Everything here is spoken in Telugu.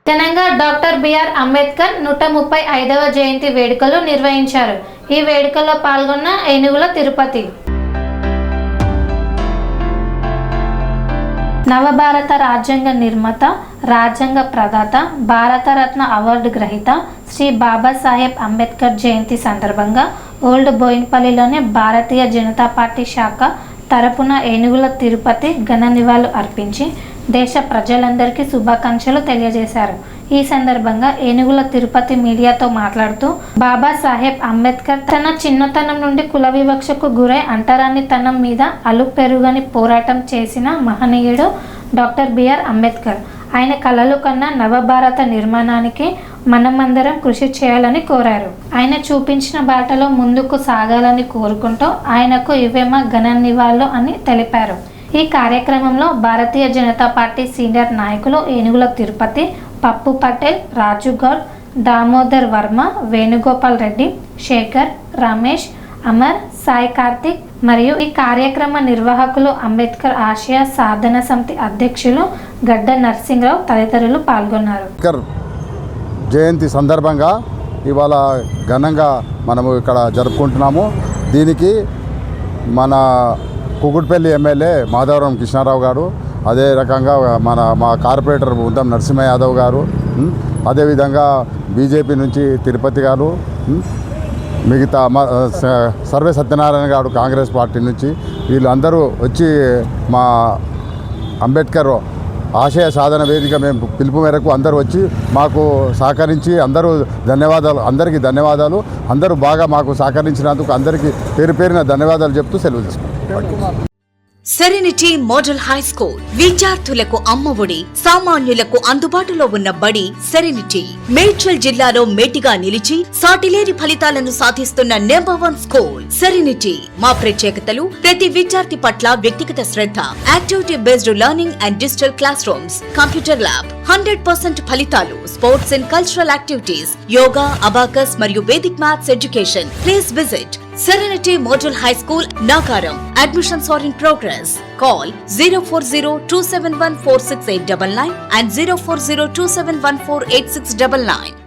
ఘనంగా డాక్టర్ బిఆర్ అంబేద్కర్ 135వ జయంతి వేడుకలు నిర్వహించారు. ఈ వేడుకల్లో పాల్గొన్న ఏనుగుల తిరుపతి నవభారత రాజ్యాంగ నిర్మాత, రాజ్యాంగ ప్రదాత, భారతరత్న అవార్డు గ్రహీత శ్రీ బాబాసాహెబ్ అంబేద్కర్ జయంతి సందర్భంగా ఓల్డ్ బోయిన్పల్లిలోని భారతీయ జనతా పార్టీ శాఖ తరపున ఏనుగుల తిరుపతి ఘన నివాళులు అర్పించి దేశ ప్రజలందరికీ శుభాకాంక్షలు తెలియజేశారు. ఈ సందర్భంగా ఏనుగుల తిరుపతి మీడియాతో మాట్లాడుతూ బాబాసాహెబ్ అంబేద్కర్ తన చిన్నతనం నుండి కుల వివక్షకు గురై అంటరానితనం మీద అలుపెరుగని పోరాటం చేసిన మహనీయుడు డాక్టర్ బిఆర్ అంబేద్కర్. ఆయన కలలు కన్నా నవభారత నిర్మాణానికి మనమందరం కృషి చేయాలని కోరారు. ఆయన చూపించిన బాటలో ముందుకు సాగాలని కోరుకుంటూ ఆయనకు ఇవే మా ఘన నివాళులు అని తెలిపారు. ఈ కార్యక్రమంలో భారతీయ జనతా పార్టీ సీనియర్ నాయకులు ఏనుగుల తిరుపతి, పప్పు పటేల్, రాజు గౌడ్, దామోదర్ వర్మ, వేణుగోపాల్ రెడ్డి, శేఖర్, రమేష్, అమర్, సాయి కార్తిక్ మరియు ఈ కార్యక్రమ నిర్వాహకులు అంబేద్కర్ ఆశయ సాధన సమితి అధ్యక్షులు గడ్డ నరసింహరావు తదితరులు పాల్గొన్నారు. జయంతి సందర్భంగా ఇవాళ ఘనంగా మనము ఇక్కడ జరుపుకుంటున్నాము. దీనికి మన కుకుట్పల్లి ఎమ్మెల్యే మాధవరం కృష్ణారావు గారు, అదే రకంగా మా కార్పొరేటర్ ఉద్దం నరసింహ యాదవ్ గారు, అదేవిధంగా బీజేపీ నుంచి తిరుపతి గారు, మిగతా సర్వే సత్యనారాయణ గారు కాంగ్రెస్ పార్టీ నుంచి, వీళ్ళందరూ వచ్చి మా అంబేద్కర్ ఆశయ సాధన వేదిక మేము పిలుపు మేరకు అందరూ వచ్చి మాకు సహకరించి అందరికీ ధన్యవాదాలు. అందరూ బాగా మాకు సహకరించినందుకు అందరికీ పేరు పేరున ధన్యవాదాలు చెప్తూ సెలవు తీసుకుంటాం. సెరెనిటీ మోడల్ హై స్కూల్ విద్యార్థులకు అమ్మఒడి, సామాన్యులకు అందుబాటులో ఉన్న బడి సెరెనిటీ. మేడ్చల్ జిల్లాలో మేటిగా నిలిచి సాటిలేని ఫలితాలను సాధిస్తున్న #1 స్కూల్ సెరెనిటీ. మా ప్రత్యేకతలు ప్రతి విద్యార్థి పట్ల వ్యక్తిగత శ్రద్ధ, activity based learning and digital classrooms, computer lab, 100% ఫలితాలు, sports and cultural activities, yoga, abacus మరియు Vedic maths education. Please visit Serenity Model High School, Nagaram. Admissions are in progress. Call 040-271-46899 and 040-271-48699.